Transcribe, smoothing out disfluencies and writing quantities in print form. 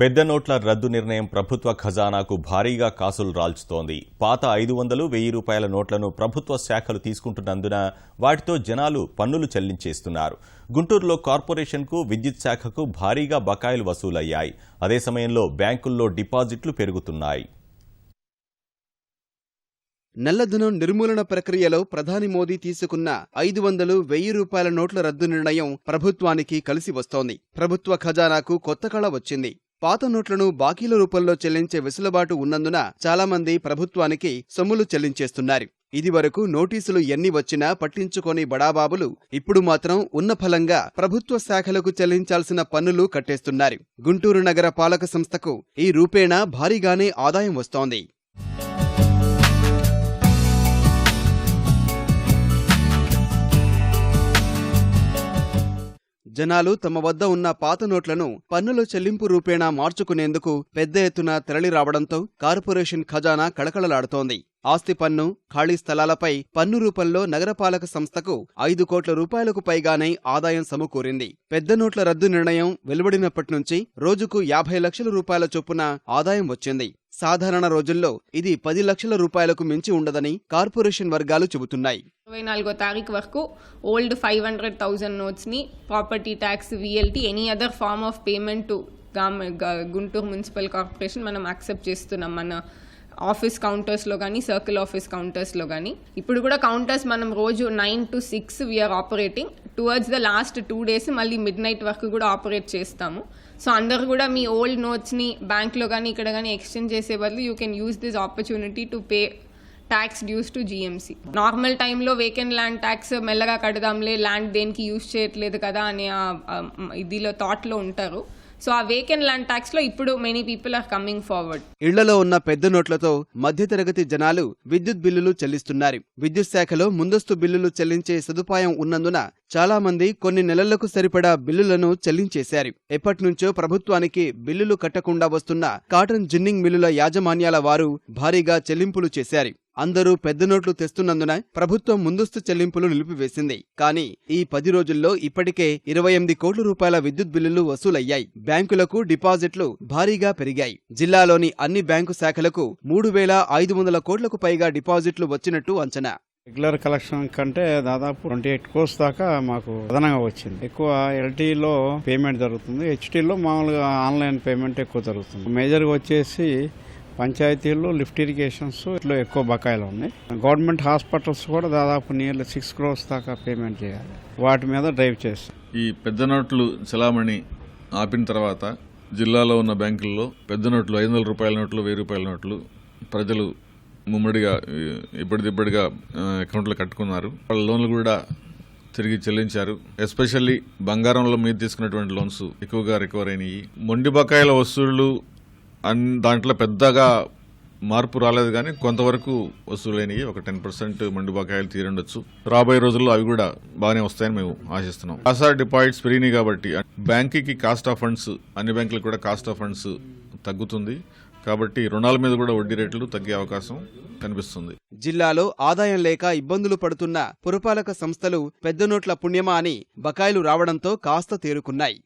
పెద్ద నోట్ల రద్దు నిర్ణయం ప్రభుత్వ ఖజానాకు భారీగా కాసులు రాల్చుతోంది. పాత 500, 1000 రూపాయల నోట్లను ప్రభుత్వ శాఖలు తీసుకుంటున్నందున వాటితో జనాలు పన్నులు చెల్లించేస్తున్నారు. గుంటూరులో కార్పొరేషన్కు, విద్యుత్ శాఖకు భారీగా బకాయిలు వసూలయ్యాయి. అదే సమయంలో బ్యాంకుల్లో డిపాజిట్లు పెరుగుతున్నాయి. నల్లధనం నిర్మూలన ప్రక్రియలో ప్రధాని మోదీ తీసుకున్న 500, 1000 రూపాయల నోట్ల రద్దు నిర్ణయం ప్రభుత్వానికి కలిసి వస్తోంది. ప్రభుత్వ ఖజానాకు కొత్త కళ వచ్చింది. పాత నోట్లను బాకీల రూపంలో చెల్లించే వెసులుబాటు ఉన్నందున చాలా మంది ప్రభుత్వానికి సొమ్ములు చెల్లించేస్తున్నారు. ఇదివరకు నోటీసులు ఎన్ని వచ్చినా పట్టించుకోని బడాబాబులు ఇప్పుడు మాత్రం ఉన్న ఫలంగా ప్రభుత్వ శాఖలకు చెల్లించాల్సిన పన్నులు కట్టేస్తున్నారు. గుంటూరు నగర పాలక సంస్థకు ఈ రూపేణా భారీగానే ఆదాయం వస్తోంది. జనాలు తమ వద్ద ఉన్న పాత నోట్లను పన్నుల చెల్లింపు రూపేణా మార్చుకునేందుకు పెద్ద ఎత్తున తరలిరావడంతో కార్పొరేషన్ ఖజానా కళకళలాడుతోంది. ఆస్తి పన్ను, ఖాళీ స్థలాలపై పన్ను రూపంలో నగరపాలక సంస్థకు 5 కోట్ల రూపాయలకు పైగానే ఆదాయం సమకూరింది. పెద్ద నోట్ల రద్దు నిర్ణయం వెలువడినప్పటి నుంచి రోజుకు 50 లక్షల రూపాయల చొప్పున ఆదాయం వచ్చింది. సాధారణ రోజుల్లో ఇది 10 లక్షల రూపాయలకు మించి ఉండదని కార్పొరేషన్ వర్గాలు చెబుతున్నాయి. 24వ తారీఖు వరకు ఓల్డ్ 500,000 నోట్స్ ని property tax, VLT, any other form of payment to Guntur municipal corporation మనం యాక్సెప్ట్ చేస్తున్నాం. మన ఆఫీస్ కౌంటర్స్లో కానీ, సర్కిల్ ఆఫీస్ కౌంటర్స్లో కానీ. ఇప్పుడు కూడా కౌంటర్స్ మనం రోజు 9 to 6 we're operating. Towards the last 2 days మళ్ళీ మిడ్నైట్ వరకు కూడా ఆపరేట్ చేస్తాము. సో అందరు కూడా మీ ఓల్డ్ నోట్స్ని బ్యాంక్లో కానీ ఇక్కడ కానీ ఎక్స్చేంజ్ చేసే బదులు you can use this opportunity to pay tax dues to GMC. Normal టైంలో వేకెంట్ ల్యాండ్ ట్యాక్స్ మెల్లగా కడదాంలే, ల్యాండ్ దేనికి యూజ్ చేయట్లేదు కదా అనే ఇదిలో థాట్లో ఉంటారు. సో ఆ వేకెంట్ ల్యాండ్ ట్యాక్స్ లో ఇప్పుడు many people are coming forward. ఇళ్లలో ఉన్న పెద్ద నోట్లతో మధ్యతరగతి జనాలు విద్యుత్ బిల్లులు చెల్లిస్తున్నారు. విద్యుత్ శాఖలో ముందస్తు బిల్లులు చెల్లించే సదుపాయం ఉన్నందున చాలా మంది కొన్ని నెలలకు సరిపడా బిల్లులను చెల్లించేశారు. ఎప్పటినుంచో ప్రభుత్వానికి బిల్లులు కట్టకుండా వస్తున్న కాటన్ జిన్నింగ్ మిల్లుల యాజమాన్యాల వారు భారీగా చెల్లింపులు చేశారు. అందరూ పెద్ద నోట్లు తెస్తున్నందున ప్రభుత్వం ముందస్తు చెల్లింపులు నిలిపివేసింది. కానీ ఈ 10 రోజుల్లో ఇప్పటికే 28 కోట్ల రూపాయల విద్యుత్ బిల్లులు వసూలయ్యాయి. బ్యాంకులకు డిపాజిట్లు భారీగా పెరిగాయి. జిల్లాలోని అన్ని బ్యాంకు శాఖలకు 3,500 కోట్లకు పైగా డిపాజిట్లు వచ్చినట్టు అంచనా. రెగ్యులర్ కలెక్షన్ కంటే దాదాపు 28 crores దాకా మాకు అదనంగా వచ్చింది. ఎక్కువ LTలో పేమెంట్ జరుగుతుంది, HTలో మామూలుగా ఆన్లైన్ పేమెంట్ ఎక్కువ జరుగుతుంది. మేజర్గా వచ్చేసి పంచాయతీలు, లిఫ్ట్ ఇరిగేషన్స్ ఇట్లా ఎక్కువ బకాయిలు ఉన్నాయి. గవర్నమెంట్ హాస్పిటల్స్ కూడా దాదాపు నియర్లీ 6 crores దాకా పేమెంట్ చేయాలి. వాటి మీద డ్రైవ్ చేస్తాం. ఈ పెద్ద నోట్లు చలామణి ఆపిన తర్వాత జిల్లాలో ఉన్న బ్యాంకుల్లో పెద్ద నోట్లు, 500 రూపాయల నోట్లు, 1000 రూపాయల నోట్లు ప్రజలు ముమ్మడిగా ఇప్పటిదిప్పటిగా అకౌంట్లో కట్టుకున్నారు. వాళ్ళ లోన్లు కూడా తిరిగి చెల్లించారు. ఎస్పెషల్లీ బంగారంలో మీద తీసుకున్నటువంటి లోన్స్ ఎక్కువగా రికవర్ అయినాయి. మొండి బకాయిల వసూళ్లు దాంట్లో పెద్దగా మార్పు రాలేదు, కానీ కొంతవరకు వసూలైనవి. ఒక 10% మండి బకాయిలు తీరుండొచ్చు. రాబోయే రోజుల్లో అవి కూడా బాగానే వస్తాయని మేము ఆశిస్తున్నాం. ఆసార్ డిపాజిట్స్ పెరిగినాయి కాబట్టి బ్యాంకుకి కాస్ట్ ఆఫ్ ఫండ్స్, అన్ని బ్యాంకులకు కూడా కాస్ట్ ఆఫ్ ఫండ్స్ తగ్గుతుంది. కాబట్టి రుణాల మీద కూడా వడ్డీ రేట్లు తగ్గే అవకాశం కనిపిస్తుంది. జిల్లాలో ఆదాయం లేక ఇబ్బందులు పడుతున్న పురపాలక సంస్థలు పెద్ద నోట్ల పుణ్యమా అని బకాయిలు రావడంతో కాస్త తేరుకున్నాయి.